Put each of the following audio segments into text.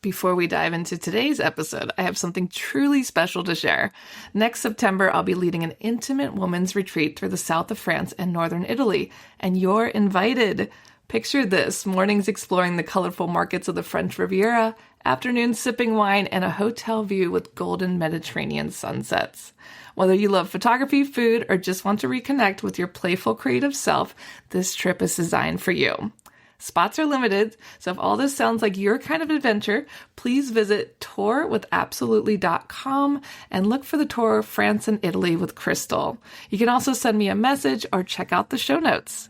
Before we dive into today's episode, I have something truly special to share. Next September, I'll be leading an intimate women's retreat through the south of France and northern Italy, and you're invited. Picture this: mornings exploring the colorful markets of the French Riviera, afternoons sipping wine, and a hotel view with golden Mediterranean sunsets. Whether you love photography, food, or just want to reconnect with your playful creative self, this trip is designed for you. Spots are limited, so if all this sounds like your kind of adventure, please visit tourwithabsolutely.com and look for the tour France and Italy with Crystal. You can also send me a message or check out the show notes.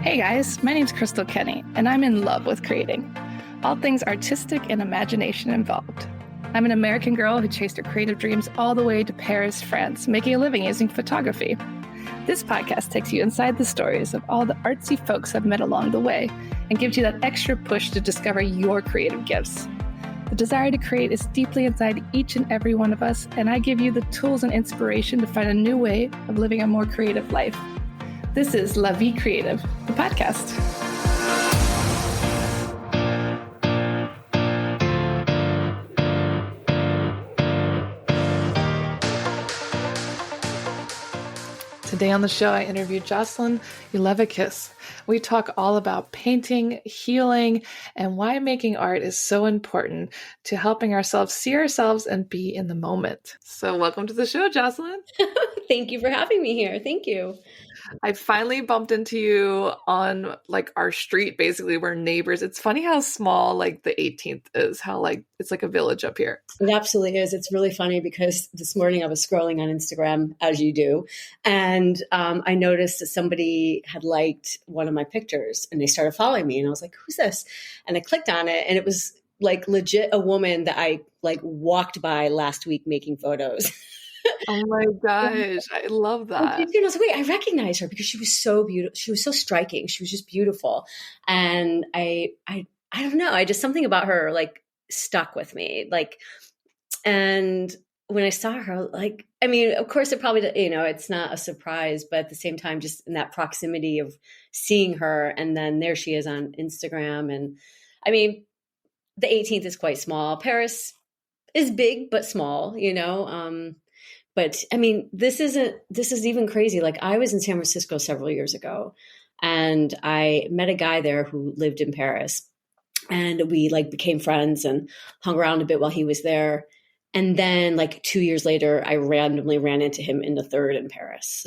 Hey guys, my name's Crystal Kenny, and I'm in love with creating. All things artistic and imagination involved. I'm an American girl who chased her creative dreams all the way to Paris, France, making a living using photography. This podcast takes you inside the stories of all the artsy folks I've met along the way and gives you that extra push to discover your creative gifts. The desire to create is deeply inside each and every one of us, and I give you the tools and inspiration to find a new way of living a more creative life. This is La Vie Creative, the podcast. Today on the show, I interviewed Jocelyn Ulevicus. We talk all about painting, healing, and why making art is so important to helping ourselves see ourselves and be in the moment. So welcome to the show, Jocelyn. Thank you for having me here. Thank you. I finally bumped into you on our street. Basically, we're neighbors. It's funny how small the 18th is, how it's like a village up here. It absolutely is. It's really funny because this morning I was scrolling on Instagram, as you do, and I noticed that somebody had liked one of my pictures and they started following me, and I was like, who's this? And I clicked on it, and it was legit a woman that I walked by last week making photos. Oh my gosh, I love that. I was like, wait, I recognize her because she was so beautiful. She was so striking. She was just beautiful. And I don't know. I just, something about her stuck with me. And when I saw her, of course it probably, it's not a surprise, but at the same time, just in that proximity of seeing her, and then there she is on Instagram. And the 18th is quite small. Paris is big, but small, But this is even crazy. I was in San Francisco several years ago, and I met a guy there who lived in Paris, and we became friends and hung around a bit while he was there. And then 2 years later, I randomly ran into him in the third in Paris.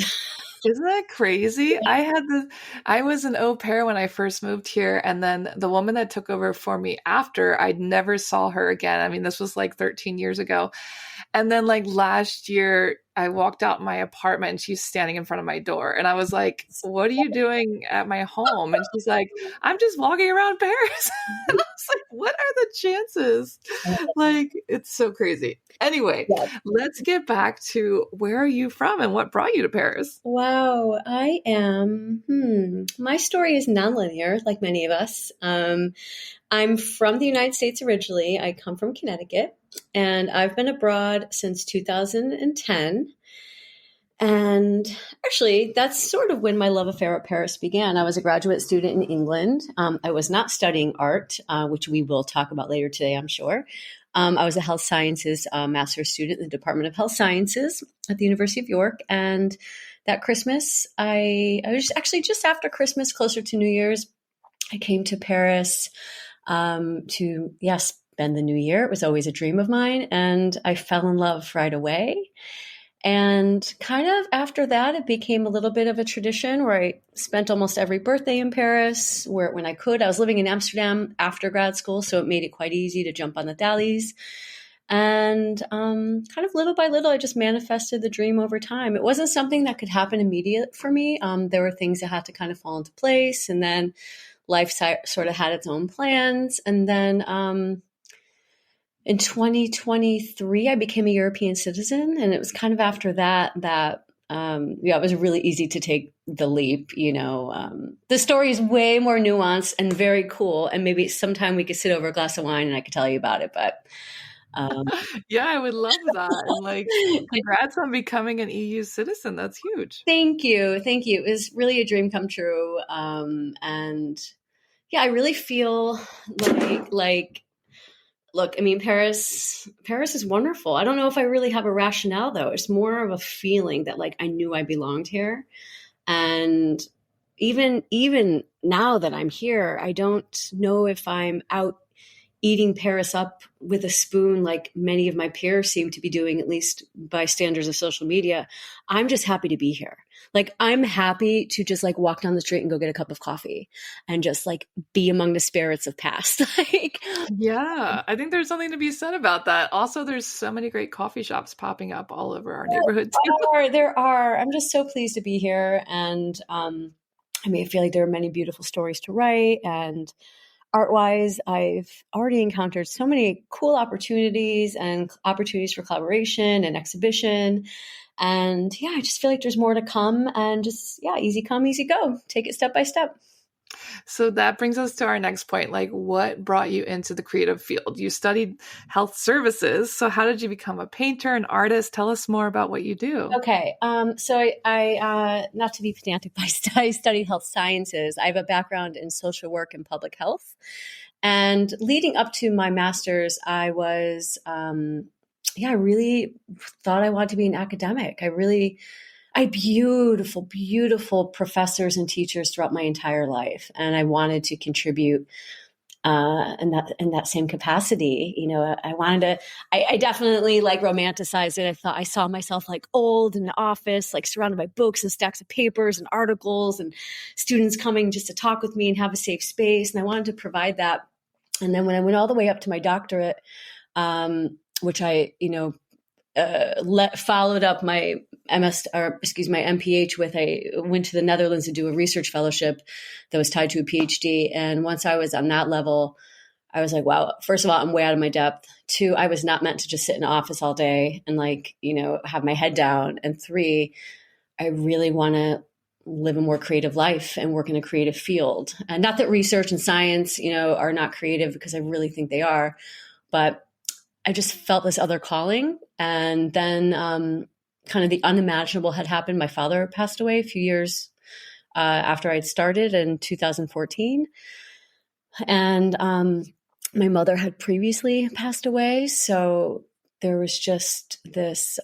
Isn't that crazy? I was an au pair when I first moved here, and then the woman that took over for me after, I never saw her again. This was 13 years ago. And then last year, I walked out my apartment and she's standing in front of my door. And I was like, what are you doing at my home? And she's like, I'm just walking around Paris. And I was like, what are the chances? It's so crazy. Anyway, Let's get back to, where are you from and what brought you to Paris? Wow, I am, my story is nonlinear, like many of us. I'm from the United States originally. I come from Connecticut, and I've been abroad since 2010. And actually, that's sort of when my love affair at Paris began. I was a graduate student in England. I was not studying art, which we will talk about later today, I'm sure. I was a health sciences master's student in the Department of Health Sciences at the University of York. And that Christmas, I was actually just after Christmas, closer to New Year's, I came to Paris to spend the new year. It was always a dream of mine, and I fell in love right away. And kind of after that, it became a little bit of a tradition where I spent almost every birthday in Paris, when I could. I was living in Amsterdam after grad school, so it made it quite easy to jump on the dallies. And kind of little by little, I just manifested the dream over time. It wasn't something that could happen immediate for me. There were things that had to kind of fall into place, and then life sort of had its own plans. And then in 2023, I became a European citizen. And it was kind of after that it was really easy to take the leap. The story is way more nuanced and very cool. And maybe sometime we could sit over a glass of wine and I could tell you about it. But Um, Yeah, I would love that. And like, congrats on becoming an EU citizen. That's huge. Thank you. Thank you. It was really a dream come true. And yeah, I really feel like look, I mean, Paris is wonderful. I don't know if I really have a rationale though. It's more of a feeling that like I knew I belonged here. And even now that I'm here, I don't know if I'm out eating Paris up with a spoon like many of my peers seem to be doing, at least by standards of social media. I'm just happy to be here. Like I'm happy to just like walk down the street and go get a cup of coffee and just like be among the spirits of past. Like Yeah, I think there's something to be said about that. Also, there's so many great coffee shops popping up all over our neighborhood too. there are. I'm just so pleased to be here. And I mean, I feel like there are many beautiful stories to write. And art wise, I've already encountered so many cool opportunities and opportunities for collaboration and exhibition. And yeah, I just feel like there's more to come and just, yeah, easy come, easy go. Take it step by step. So that brings us to our next point. Like, what brought you into the creative field? You studied health services. So how did you become a painter, an artist? Tell us more about what you do. Okay. So I not to be pedantic, but I studied health sciences. I have a background in social work and public health. And leading up to my master's, I was, I really thought I wanted to be an academic. I had beautiful, beautiful professors and teachers throughout my entire life. And I wanted to contribute in that same capacity. You know, I definitely like romanticized it. I thought I saw myself like old in the office, like surrounded by books and stacks of papers and articles and students coming just to talk with me and have a safe space. And I wanted to provide that. And then when I went all the way up to my doctorate, which I, followed up my my MPH with went to the Netherlands to do a research fellowship that was tied to a PhD. And once I was on that level, I was like, wow, first of all, I'm way out of my depth. 2, I was not meant to just sit in an office all day and have my head down. And 3, I really want to live a more creative life and work in a creative field. And not that research and science, are not creative, because I really think they are, but I just felt this other calling. And then kind of the unimaginable had happened. My father passed away a few years after I'd started in 2014. And my mother had previously passed away. So there was just this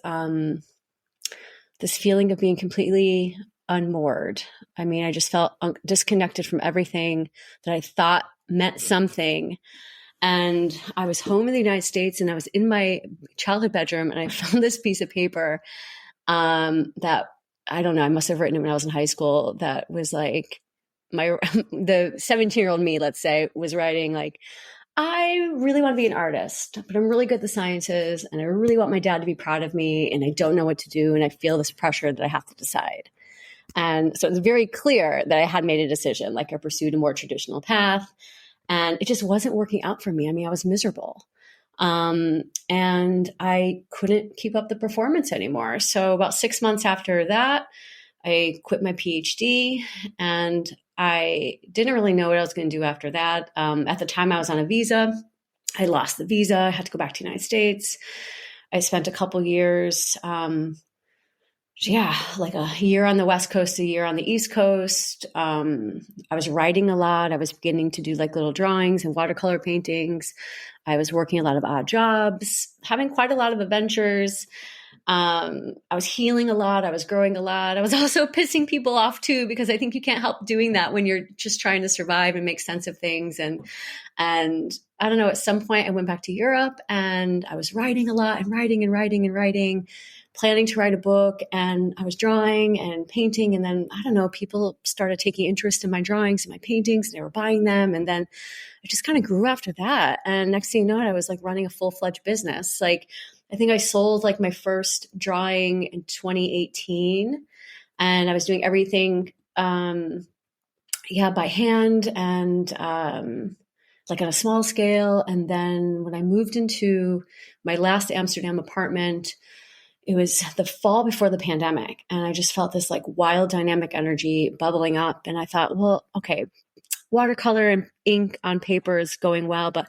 feeling of being completely unmoored. I mean, I just felt disconnected from everything that I thought meant something. And I was home in the United States, and I was in my childhood bedroom, and I found this piece of paper that, I don't know, I must have written it when I was in high school. That was like the 17-year-old me, let's say, was writing like, I really want to be an artist, but I'm really good at the sciences, and I really want my dad to be proud of me, and I don't know what to do, and I feel this pressure that I have to decide. And so it was very clear that I had made a decision. Like I pursued a more traditional path, and it just wasn't working out for me. I mean, I was miserable. And I couldn't keep up the performance anymore. So about 6 months after that, I quit my PhD, and I didn't really know what I was going to do after that. At the time I was on a visa. I lost the visa. I had to go back to the United States. I spent a couple years, like a year on the West Coast, a year on the East Coast. I was writing a lot. I was beginning to do like little drawings and watercolor paintings. I was working a lot of odd jobs, having quite a lot of adventures. I was healing a lot. I was growing a lot. I was also pissing people off too, because I think you can't help doing that when you're just trying to survive and make sense of things. And I don't know, at some point I went back to Europe, and I was writing a lot and writing, planning to write a book, and I was drawing and painting. And then, I don't know, people started taking interest in my drawings and my paintings, and they were buying them. And then I just kind of grew after that. And next thing you know, I was like running a full-fledged business. Like, I think I sold like my first drawing in 2018, and I was doing everything, by hand and, like on a small scale. And then when I moved into my last Amsterdam apartment, it was the fall before the pandemic. And I just felt this like wild dynamic energy bubbling up. And I thought, well, okay, watercolor and ink on paper is going well, but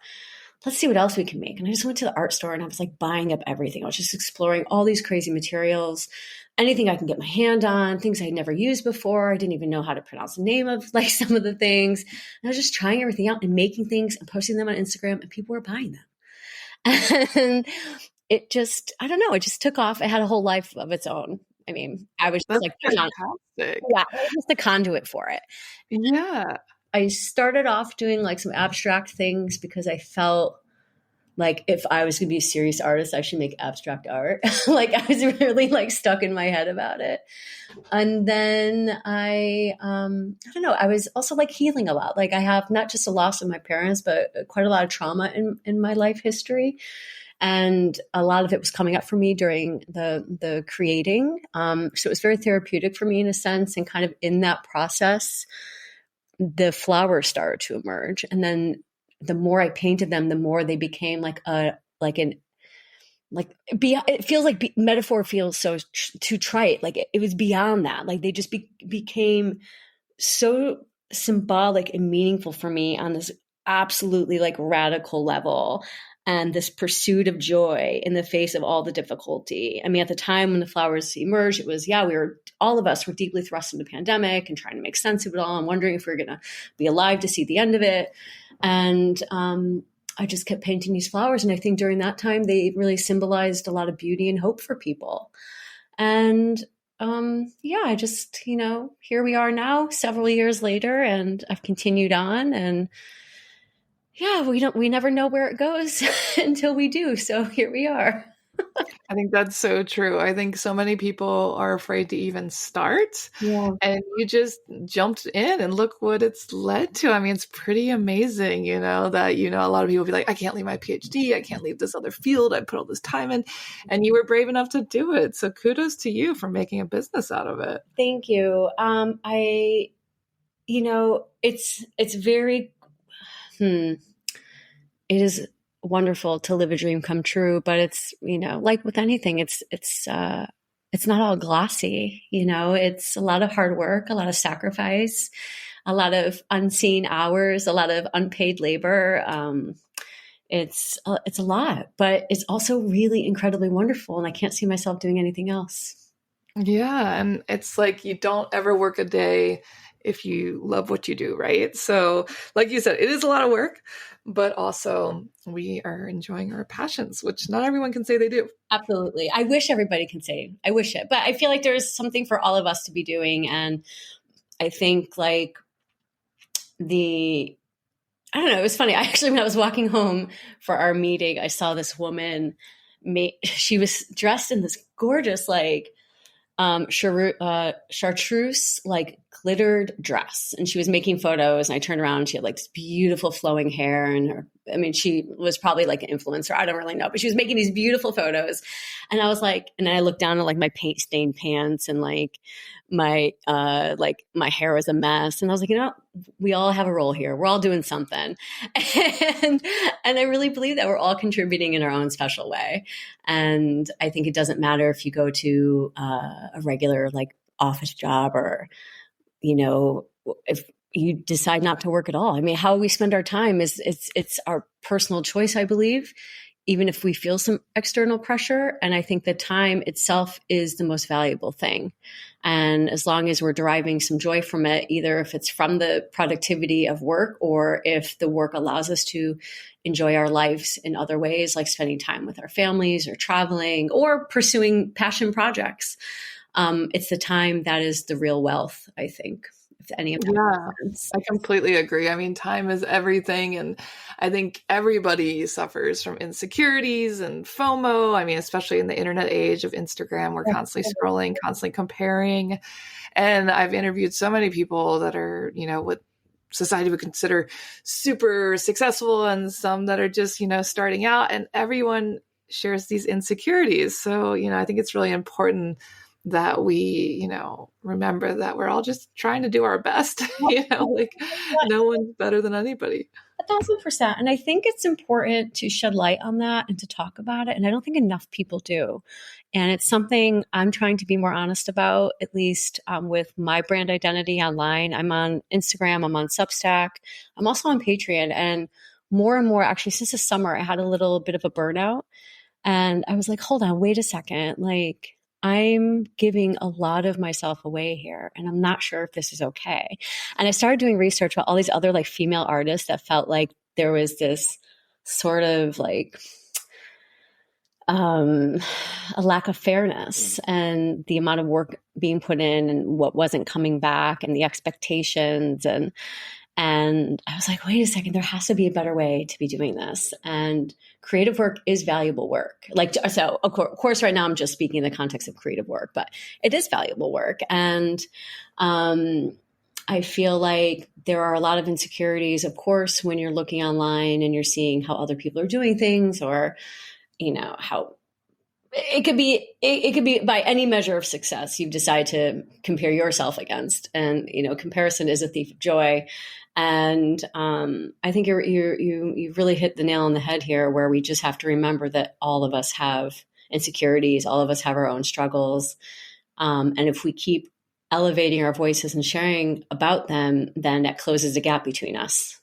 let's see what else we can make. And I just went to the art store and I was like buying up everything. I was just exploring all these crazy materials, anything I can get my hand on, things I'd never used before. I didn't even know how to pronounce the name of like some of the things. And I was just trying everything out and making things and posting them on Instagram, and people were buying them. And it just, I don't know, it just took off. It had a whole life of its own. I mean, I was just like, fantastic. yeah, I was just a conduit for it. Yeah. I started off doing like some abstract things because I felt like if I was going to be a serious artist, I should make abstract art. Like I was really like stuck in my head about it. And then I don't know, I was also like healing a lot. Like I have not just a loss of my parents, but quite a lot of trauma in my life history. And a lot of it was coming up for me during the creating. So it was very therapeutic for me in a sense. And kind of in that process, the flowers started to emerge. And then the more I painted them, the more they became it feels like metaphor feels so too trite. Like it was beyond that. Like they just became so symbolic and meaningful for me on this absolutely like radical level. And this pursuit of joy in the face of all the difficulty. I mean, at the time when the flowers emerged, it was, all of us were deeply thrust into the pandemic and trying to make sense of it all and wondering if we were going to be alive to see the end of it. And I just kept painting these flowers. And I think during that time, they really symbolized a lot of beauty and hope for people. And I just, here we are now, several years later, and I've continued on. And yeah, we never know where it goes until we do. So here we are. I think that's so true. I think so many people are afraid to even start. Yeah. And you just jumped in and look what it's led to. I mean, it's pretty amazing, that, a lot of people be like, I can't leave my PhD. I can't leave this other field. I put all this time in, and you were brave enough to do it. So kudos to you for making a business out of it. Thank you. It's very, it is wonderful to live a dream come true, but it's, like with anything, it's not all glossy, it's a lot of hard work, a lot of sacrifice, a lot of unseen hours, a lot of unpaid labor. It's a lot, but it's also really incredibly wonderful. And I can't see myself doing anything else. Yeah. And it's like, you don't ever work a day if you love what you do, right? So like you said, it is a lot of work, but also we are enjoying our passions, which not everyone can say they do. Absolutely. I wish everybody can say, I wish it, but I feel like there's something for all of us to be doing. And I think like I don't know, it was funny. When I was walking home for our meeting, I saw this woman, she was dressed in this gorgeous, like, chartreuse, like glittered dress. And she was making photos, and I turned around and she had like this beautiful flowing hair, and she was probably like an influencer. I don't really know, but she was making these beautiful photos. And I was like, and then I looked down at like my paint stained pants, and like my hair was a mess. And I was like, we all have a role here. We're all doing something. And I really believe that we're all contributing in our own special way. And I think it doesn't matter if you go to a regular like office job, or, if you decide not to work at all. I mean, how we spend our time it's our personal choice, I believe, even if we feel some external pressure. And I think the time itself is the most valuable thing. And as long as we're deriving some joy from it, either if it's from the productivity of work, or if the work allows us to enjoy our lives in other ways, like spending time with our families or traveling or pursuing passion projects, it's the time that is the real wealth, I think. Yeah, I completely agree. I mean, time is everything. And I think everybody suffers from insecurities and FOMO. I mean, especially in the internet age of Instagram, we're constantly scrolling, constantly comparing. And I've interviewed so many people that are, what society would consider super successful, and some that are just, starting out, and everyone shares these insecurities. So, I think it's really important that we, remember that we're all just trying to do our best, like no one's better than anybody. 1,000%. And I think it's important to shed light on that and to talk about it. And I don't think enough people do. And it's something I'm trying to be more honest about, at least with my brand identity online. I'm on Instagram, I'm on Substack, I'm also on Patreon. And more and more, actually, since the summer, I had a little bit of a burnout. And I was like, hold on, wait a second. Like, I'm giving a lot of myself away here, and I'm not sure if this is okay. And I started doing research about all these other like female artists that felt like there was this sort of like a lack of fairness, and the amount of work being put in and what wasn't coming back, and the expectations. And I was like, wait a second, there has to be a better way to be doing this. And creative work is valuable work. Like, so of course, right now I'm just speaking in the context of creative work, but it is valuable work. And I feel like there are a lot of insecurities, of course, when you're looking online and you're seeing how other people are doing things, or, how it could be by any measure of success you decide to compare yourself against. And, comparison is a thief of joy. And I think you really hit the nail on the head here, where we just have to remember that all of us have insecurities, all of us have our own struggles. And if we keep elevating our voices and sharing about them, then that closes the gap between us.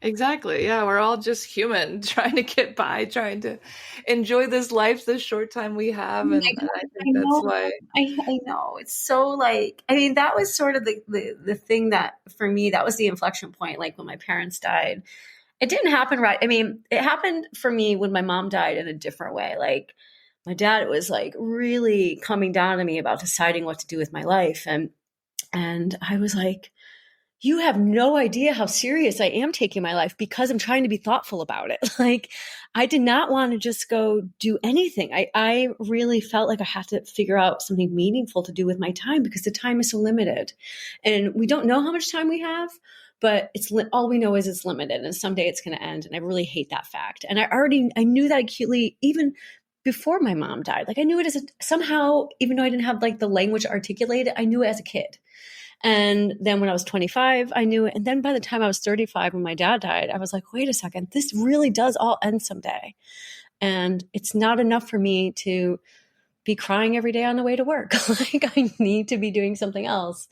Exactly. Yeah, we're all just human trying to get by, trying to enjoy this life, this short time we have. And I think that's why. I know. It's so like, that was sort of the thing that for me, that was the inflection point. Like when my parents died, it didn't happen right. It happened for me when my mom died in a different way. Like my dad was like really coming down to me about deciding what to do with my life. And I was like, you have no idea how serious I am taking my life, because I'm trying to be thoughtful about it. Like, I did not want to just go do anything. I really felt like I had to figure out something meaningful to do with my time, because the time is so limited, and we don't know how much time we have, but all we know is it's limited, and someday it's going to end. And I really hate that fact. And I knew that acutely even before my mom died. Like, I knew it somehow, even though I didn't have like the language articulated, I knew it as a kid. And then when I was 25, I knew it. And then by the time I was 35, when my dad died, I was like, wait a second, this really does all end someday. And it's not enough for me to be crying every day on the way to work. Like, I need to be doing something else.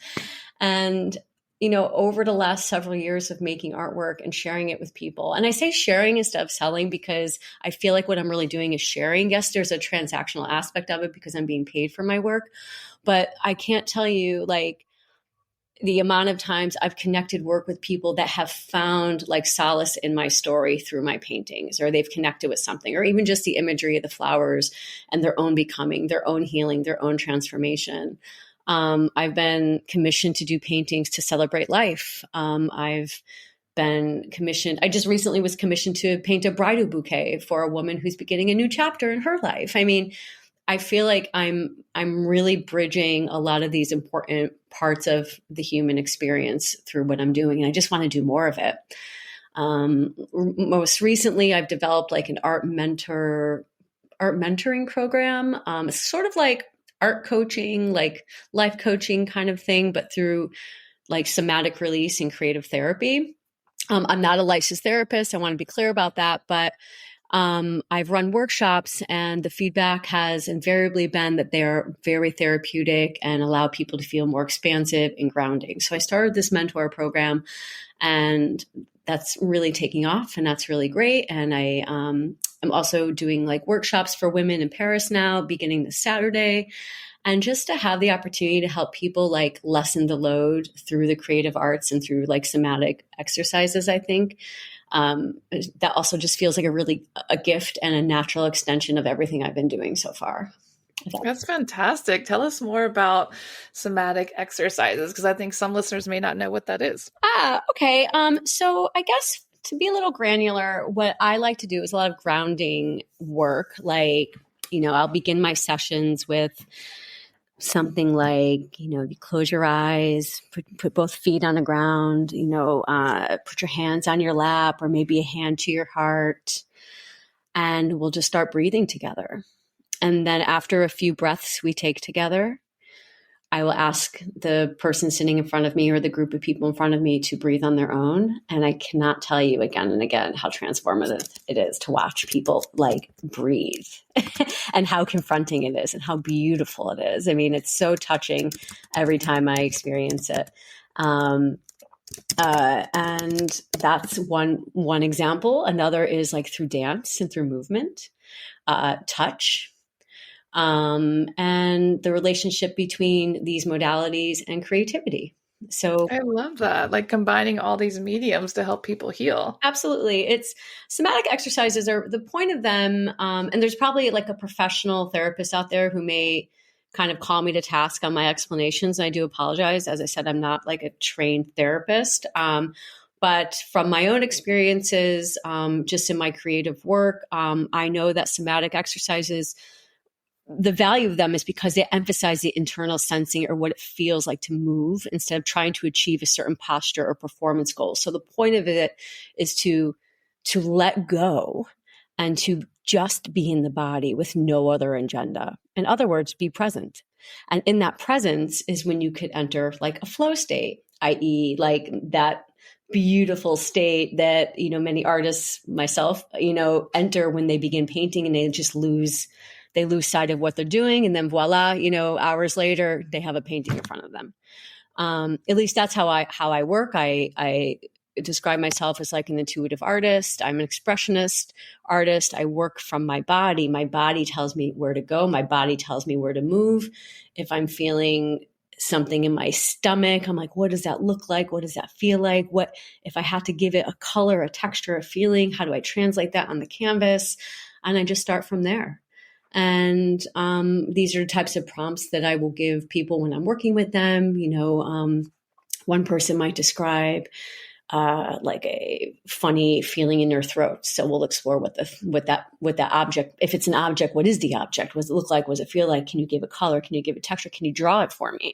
And, over the last several years of making artwork and sharing it with people, and I say sharing instead of selling, because I feel like what I'm really doing is sharing. Yes, there's a transactional aspect of it because I'm being paid for my work, but I can't tell you like the amount of times I've connected work with people that have found like solace in my story through my paintings, or they've connected with something, or even just the imagery of the flowers and their own becoming, their own healing, their own transformation. I've been commissioned to do paintings to celebrate life. I've been commissioned. I just recently was commissioned to paint a bridal bouquet for a woman who's beginning a new chapter in her life. I feel like I'm really bridging a lot of these important parts of the human experience through what I'm doing, and I just want to do more of it. Most recently, I've developed like an art mentoring program. It's sort of like art coaching, like life coaching kind of thing, but through like somatic release and creative therapy. I'm not a licensed therapist. I want to be clear about that, but I've run workshops, and the feedback has invariably been that they're very therapeutic and allow people to feel more expansive and grounding. So I started this mentor program, and that's really taking off, and that's really great. And I'm also doing like workshops for women in Paris now, beginning this Saturday. And just to have the opportunity to help people like lessen the load through the creative arts and through like somatic exercises, I think. That also just feels like a gift and a natural extension of everything I've been doing so far. That's fantastic. Tell us more about somatic exercises, because I think some listeners may not know what that is. Okay. So I guess to be a little granular, what I like to do is a lot of grounding work. Like, I'll begin my sessions with something like, you close your eyes, put both feet on the ground, put your hands on your lap, or maybe a hand to your heart, and we'll just start breathing together. And then after a few breaths we take together, I will ask the person sitting in front of me or the group of people in front of me to breathe on their own. And I cannot tell you again and again how transformative it is to watch people like breathe and how confronting it is and how beautiful it is. It's so touching every time I experience it. And that's one example. Another is like through dance and through movement, touch, and the relationship between these modalities and creativity. So I love that. Like combining all these mediums to help people heal. absolutely, it's somatic exercises are the point of them. And there's probably like a professional therapist out there who may kind of call me to task on my explanations. And I do apologize. As I said, I'm not like a trained therapist. But from my own experiences, just in my creative work, I know that somatic exercises, the value of them is because they emphasize the internal sensing or what it feels like to move instead of trying to achieve a certain posture or performance goal. So the point of it is to let go and to just be in the body with no other agenda. In other words, be present. And in that presence is when you could enter like a flow state, i.e., like that beautiful state that, many artists, myself, enter when they begin painting, and they lose sight of what they're doing. And then voila, hours later, they have a painting in front of them. At least that's how I work. I describe myself as like an intuitive artist. I'm an expressionist artist. I work from my body. My body tells me where to go. My body tells me where to move. If I'm feeling something in my stomach, I'm like, what does that look like? What does that feel like? What if I had to give it a color, a texture, a feeling? How do I translate that on the canvas? And I just start from there. And these are the types of prompts that I will give people when I'm working with them. One person might describe like a funny feeling in your throat. So we'll explore what that object, if it's an object, what is the object? What does it look like? What does it feel like? Can you give a color? Can you give a texture? Can you draw it for me?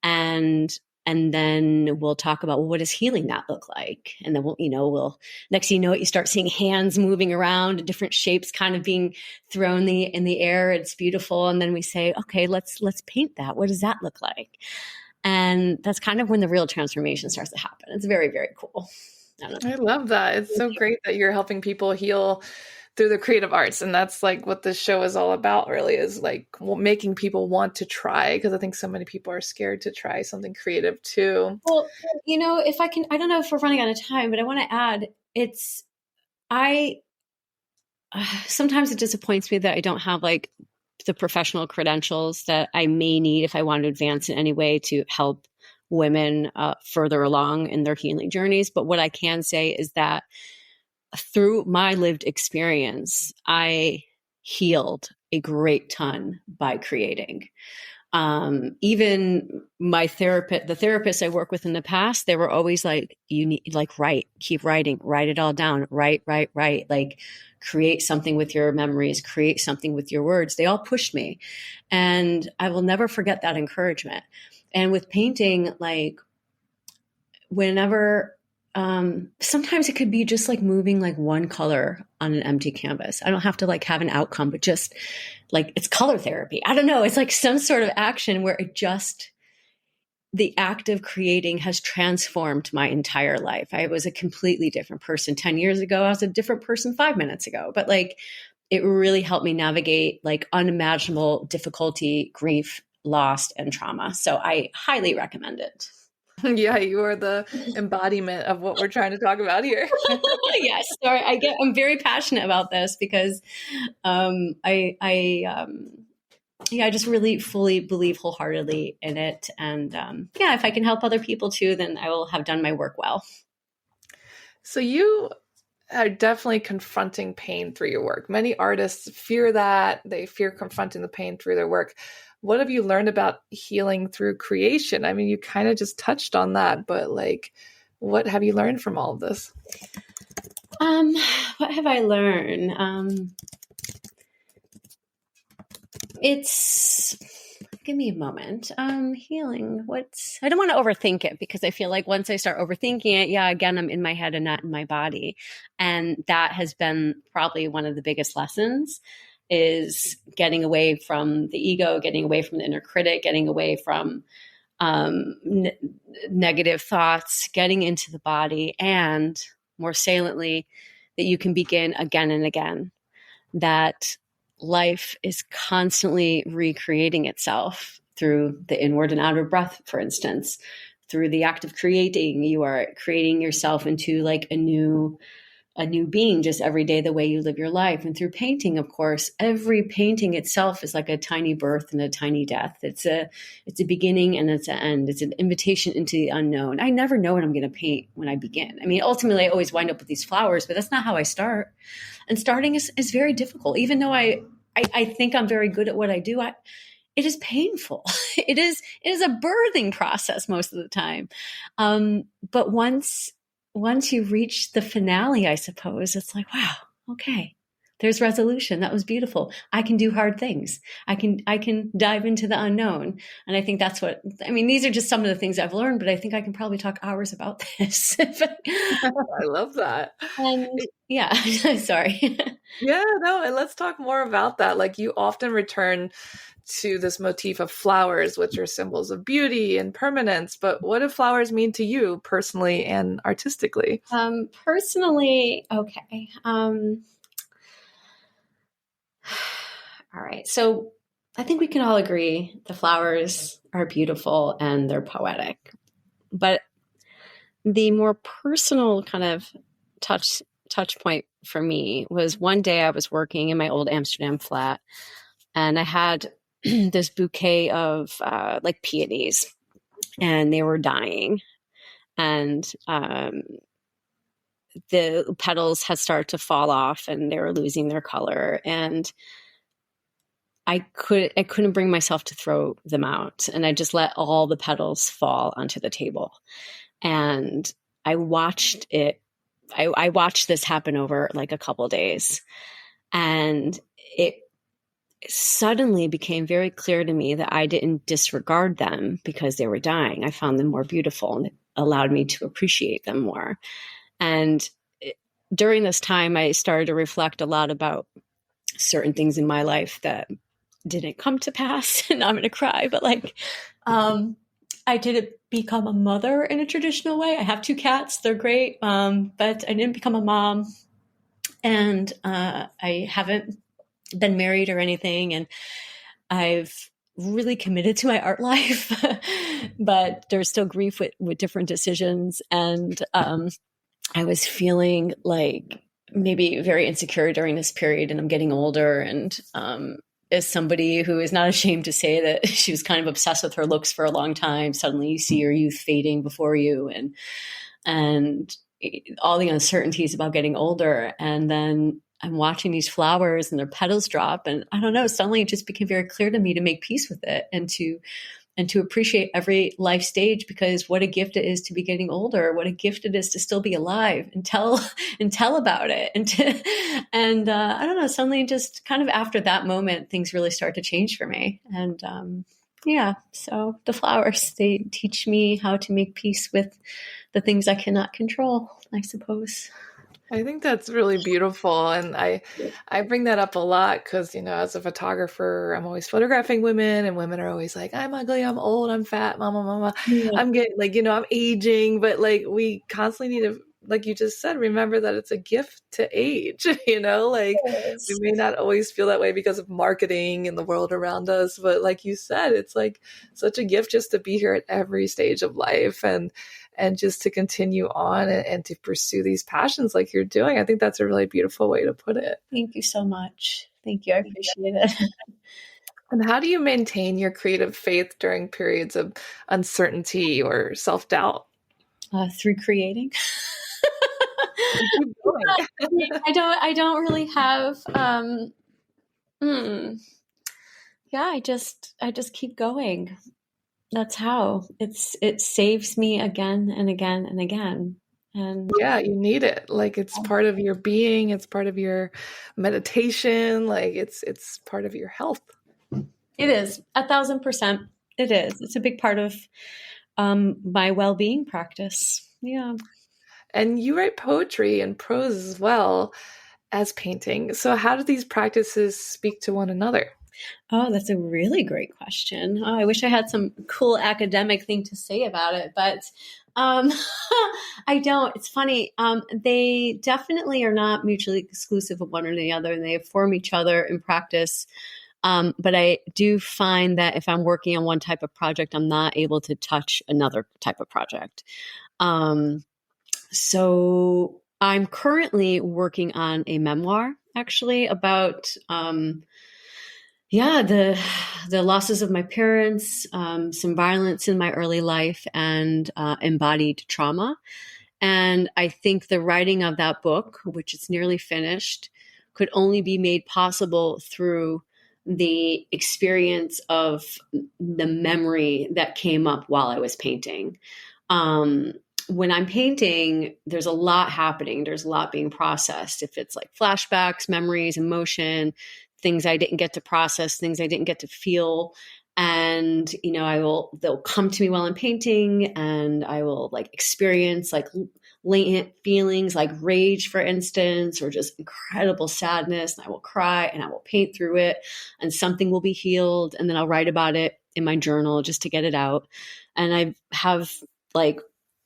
And then we'll talk about, well, what does healing that look like? And then we'll next thing you know it, you start seeing hands moving around, different shapes kind of being thrown in the air. It's beautiful. And then we say, okay, let's paint that. What does that look like? And that's kind of when the real transformation starts to happen. It's very, very cool. I love that. It's so great that you're helping people heal through the creative arts. And that's like what this show is all about, really, is like making people want to try. Because I think so many people are scared to try something creative too. Well, if I can, I don't know if we're running out of time, but I want to add, sometimes it disappoints me that I don't have like the professional credentials that I may need if I want to advance in any way to help women further along in their healing journeys. But what I can say is that through my lived experience, I healed a great ton by creating. Even my therapist, the therapists I work with in the past, they were always like, you need like, keep writing, write it all down, write, like create something with your memories, create something with your words. They all pushed me. And I will never forget that encouragement. And with painting, like whenever, sometimes it could be just like moving like one color on an empty canvas. I don't have to like have an outcome, but just like it's color therapy. I don't know. It's like some sort of action where the act of creating has transformed my entire life. I was a completely different person 10 years ago. I was a different person 5 minutes ago, but like it really helped me navigate like unimaginable difficulty, grief, loss, and trauma. So I highly recommend it. Yeah, you are the embodiment of what we're trying to talk about here. Yes, sorry. I'm very passionate about this because I just really fully believe wholeheartedly in it. And if I can help other people too, then I will have done my work well. So you are definitely confronting pain through your work. Many artists fear that. They fear confronting the pain through their work. What have you learned about healing through creation? I mean, you kind of just touched on that, but like, what have you learned from all of this? What have I learned? Give me a moment. Healing. I don't want to overthink it because I feel like once I start overthinking it, again, I'm in my head and not in my body. And that has been probably one of the biggest lessons, is getting away from the ego, getting away from the inner critic, getting away from negative thoughts, getting into the body, and more saliently, that you can begin again and again, that life is constantly recreating itself through the inward and outer breath, for instance, through the act of creating, you are creating yourself into like a new being just every day, the way you live your life. And through painting, of course, every painting itself is like a tiny birth and a tiny death. It's a beginning and it's an end. It's an invitation into the unknown. I never know what I'm going to paint when I begin. I mean, ultimately I always wind up with these flowers, but that's not how I start. And starting is very difficult. Even though I think I'm very good at what I do, it is painful. It is a birthing process most of the time. But once you reach the finale, I suppose, it's like, wow, okay, there's resolution. That was beautiful. I can do hard things. I can dive into the unknown. And I think that's what, I mean, these are just some of the things I've learned, but I think I can probably talk hours about this. I love that. And yeah, sorry. Yeah, no, and let's talk more about that. Like, you often return to this motif of flowers, which are symbols of beauty and permanence. But what do flowers mean to you personally and artistically? Personally, okay. All right. So I think we can all agree the flowers are beautiful and they're poetic. But the more personal kind of touch point for me was one day I was working in my old Amsterdam flat, and I had this bouquet of like peonies, and they were dying, and the petals had started to fall off and they were losing their color, and I couldn't bring myself to throw them out, and I just let all the petals fall onto the table. And I watched it. I watched this happen over like a couple days, and it suddenly became very clear to me that I didn't disregard them because they were dying. I found them more beautiful, and it allowed me to appreciate them more. And during this time, I started to reflect a lot about certain things in my life that didn't come to pass. And I'm going to cry, but like, I didn't become a mother in a traditional way. I have 2 cats. They're great. But I didn't become a mom, and I haven't been married or anything. And I've really committed to my art life, but there's still grief with different decisions. And I was feeling like maybe very insecure during this period, and I'm getting older. And as somebody who is not ashamed to say that she was kind of obsessed with her looks for a long time, suddenly you see your youth fading before you, and all the uncertainties about getting older. And then I'm watching these flowers and their petals drop, and I don't know, suddenly it just became very clear to me to make peace with it, and to appreciate every life stage, because what a gift it is to be getting older. What a gift it is to still be alive and tell about it. And I don't know, suddenly just kind of after that moment, things really start to change for me. And yeah, so the flowers, they teach me how to make peace with the things I cannot control, I suppose. I think that's really beautiful. And I bring that up a lot because, as a photographer, I'm always photographing women, and women are always like, I'm ugly, I'm old, I'm fat, mama, Yeah. I'm getting like, I'm aging. But like, we constantly need to, like you just said, remember that it's a gift to age, like Yes. we may not always feel that way because of marketing and the world around us. But like you said, it's like such a gift just to be here at every stage of life, and just to continue on and to pursue these passions like you're doing. I think that's a really beautiful way to put it. Thank you so much. Thank you. I appreciate it. And how do you maintain your creative faith during periods of uncertainty or self-doubt? Through creating. Keep going. I don't really have, yeah, I just keep going. That's how it saves me again and again and again. And yeah, you need it. Like, it's part of your being. It's part of your meditation. Like, it's part of your health. it is 1,000%. It is. It's a big part of my well-being practice. Yeah. And you write poetry and prose as well as painting. So how do these practices speak to one another? Oh, that's a really great question. Oh, I wish I had some cool academic thing to say about it, but I don't. It's funny. They definitely are not mutually exclusive of one or the other, and they form each other in practice But I do find that if I'm working on one type of project, I'm not able to touch another type of project. So I'm currently working on a memoir, actually, about the losses of my parents, some violence in my early life, and embodied trauma. And I think the writing of that book, which is nearly finished, could only be made possible through the experience of the memory that came up while I was painting. When I'm painting, there's a lot happening. There's a lot being processed. If it's like flashbacks, memories, emotion, things I didn't get to process, things I didn't get to feel. And, they'll come to me while I'm painting, and I will like experience like latent feelings like rage, for instance, or just incredible sadness. And I will cry and I will paint through it, and something will be healed. And then I'll write about it in my journal just to get it out. And I have like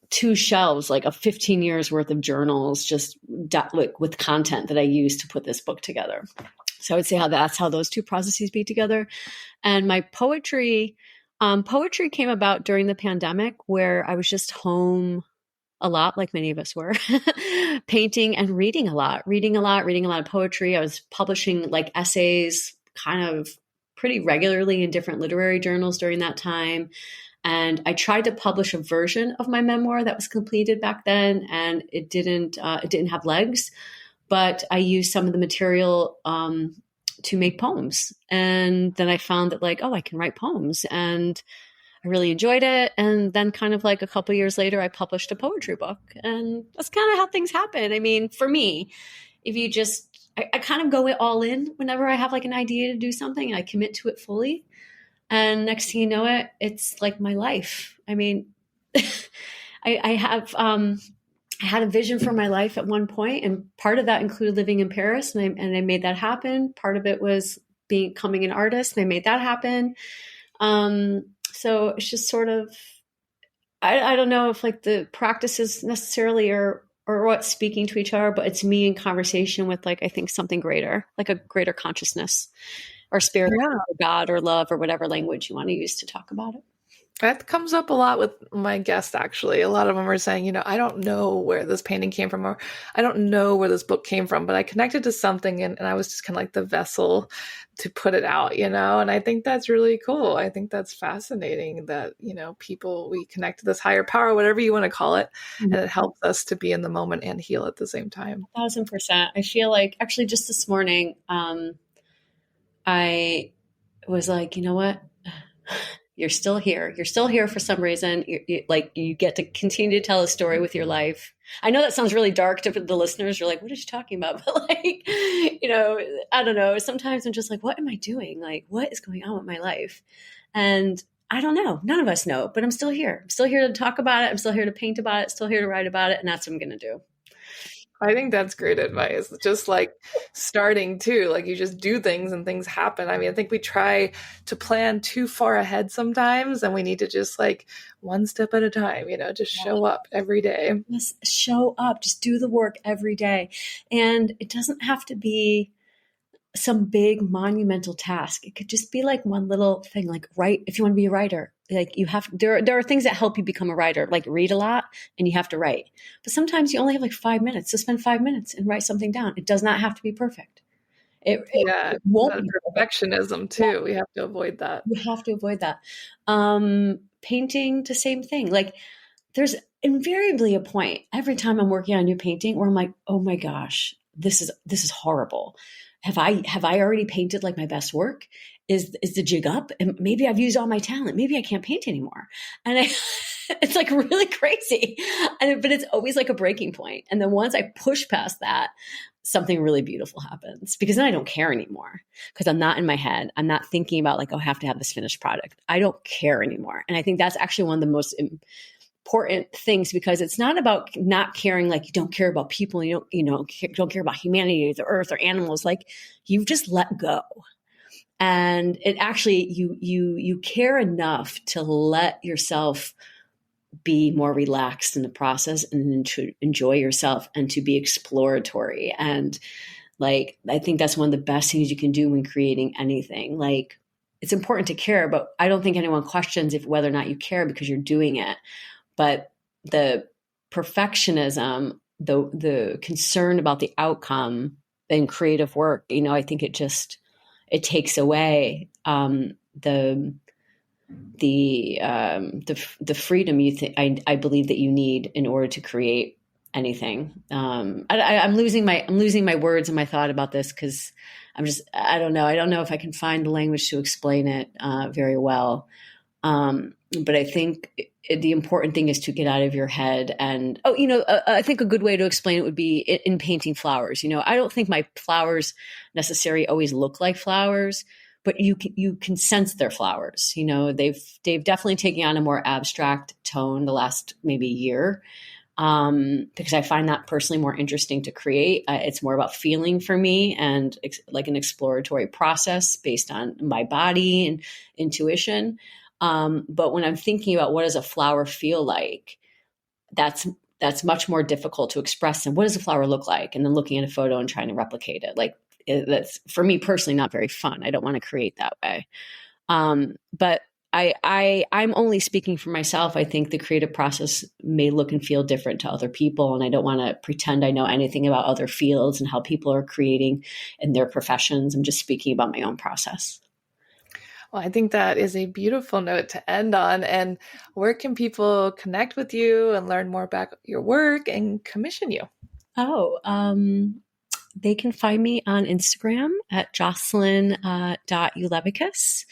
2 shelves, like of 15 years worth of journals, just with content that I use to put this book together. So I would say that's how those 2 processes be together. And my poetry came about during the pandemic, where I was just home a lot, like many of us were, painting and reading a lot of poetry. I was publishing like essays kind of pretty regularly in different literary journals during that time. And I tried to publish a version of my memoir that was completed back then, and it didn't have legs. But I used some of the material to make poems. And then I found that I can write poems, and I really enjoyed it. And then kind of like a couple years later, I published a poetry book, and that's kind of how things happen. I mean, for me, if you I kind of go all in whenever I have like an idea to do something, and I commit to it fully. And next thing you know it's like my life. I mean, I had a vision for my life at one point, and part of that included living in Paris, and I made that happen. Part of it was becoming an artist, and I made that happen. So it's just sort of, I don't know if like the practices necessarily or what's speaking to each other, but it's me in conversation with I think something greater, like a greater consciousness or spirit or God or love or whatever language you want to use to talk about it. That comes up a lot with my guests, actually. A lot of them are saying, I don't know where this painting came from, or I don't know where this book came from, but I connected to something, and I was just kind of like the vessel to put it out, and I think that's really cool. I think that's fascinating that, people, we connect to this higher power, whatever you want to call it, and it helps us to be in the moment and heal at the same time. 1,000%. I feel like actually just this morning, I was like, you know what? You're still here. You're still here for some reason. You get to continue to tell a story with your life. I know that sounds really dark to the listeners. You're like, what is she talking about? But I don't know. Sometimes I'm just like, what am I doing? Like, what is going on with my life? And I don't know. None of us know, but I'm still here. I'm still here to talk about it. I'm still here to paint about it. Still here to write about it. And that's what I'm going to do. I think that's great advice. Just like starting too, like you just do things and things happen. I mean, I think we try to plan too far ahead sometimes, and we need to just like one step at a time, just show up every day. Just show up, just do the work every day. And it doesn't have to be some big monumental task. It could just be like one little thing, like write. If you want to be a writer, like there are things that help you become a writer, like read a lot and you have to write. But sometimes you only have like 5 minutes to spend 5 minutes and write something down. It does not have to be perfect. It won't be perfectionism too. Yeah. We have to avoid that. We have to avoid that. Painting, the same thing. Like there's invariably a point every time I'm working on a new painting where I'm like, oh my gosh, this is horrible. Have I already painted like my best work? Is the jig up? And maybe I've used all my talent. Maybe I can't paint anymore. And it's like really crazy. But it's always like a breaking point. And then once I push past that, something really beautiful happens, because then I don't care anymore, because I'm not in my head. I'm not thinking about like, oh, I have to have this finished product. I don't care anymore. And I think that's actually one of the most important things, because it's not about not caring, like you don't care about people, you don't care about humanity, the earth, or animals. Like you've just let go, and it actually you care enough to let yourself be more relaxed in the process, and to enjoy yourself, and to be exploratory. And Like, I think that's one of the best things you can do when creating anything. Like, it's important to care, but I don't think anyone questions if whether or not you care because you're doing it. But the perfectionism, the concern about the outcome in creative work, I think it takes away the freedom I believe that you need in order to create anything. I'm losing my words and my thought about this because I don't know if I can find the language to explain it very well. But I think the important thing is to get out of your head. And I think a good way to explain it would be in painting flowers. I don't think my flowers necessarily always look like flowers, but you can sense they're flowers. They've definitely taken on a more abstract tone the last maybe year, because I find that personally more interesting to create. It's more about feeling for me and like an exploratory process based on my body and intuition. But when I'm thinking about what does a flower feel like, that's much more difficult to express than what does a flower look like, and then looking at a photo and trying to replicate it. Like, that's for me personally not very fun. I don't want to create that way. But I'm only speaking for myself. I think the creative process may look and feel different to other people, and I don't want to pretend I know anything about other fields and how people are creating in their professions. I'm just speaking about my own process. Well, I think that is a beautiful note to end on. And where can people connect with you and learn more about your work and commission you? They can find me on Instagram at Jocelyn.Ulevicus,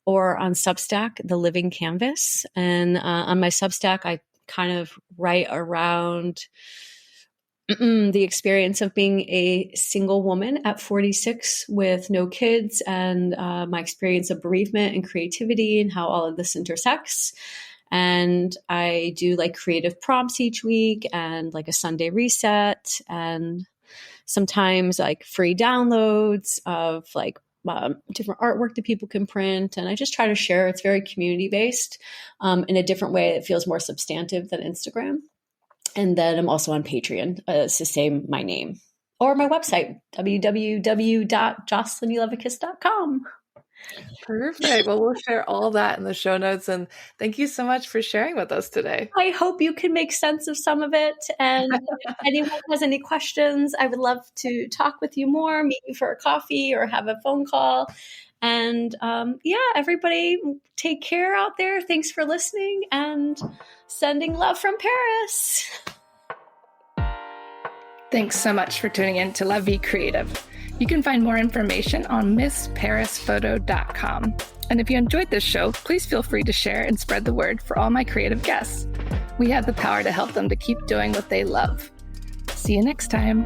or on Substack, The Living Canvas. And on my Substack, I kind of write around the experience of being a single woman at 46 with no kids, and my experience of bereavement and creativity and how all of this intersects. And I do like creative prompts each week and like a Sunday reset, and sometimes like free downloads of like different artwork that people can print. And I just try to share. It's very community based in a different way that feels more substantive than Instagram. And then I'm also on Patreon. It's the same, my name, or my website, www.jocelynulevicus.com. Perfect. Well, we'll share all that in the show notes. And thank you so much for sharing with us today. I hope you can make sense of some of it. And if anyone has any questions, I would love to talk with you more, meet you for a coffee or have a phone call. And everybody take care out there. Thanks for listening, and sending love from Paris. Thanks so much for tuning in to La Vie Creative. You can find more information on MissParisPhoto.com. And if you enjoyed this show, please feel free to share and spread the word for all my creative guests. We have the power to help them to keep doing what they love. See you next time.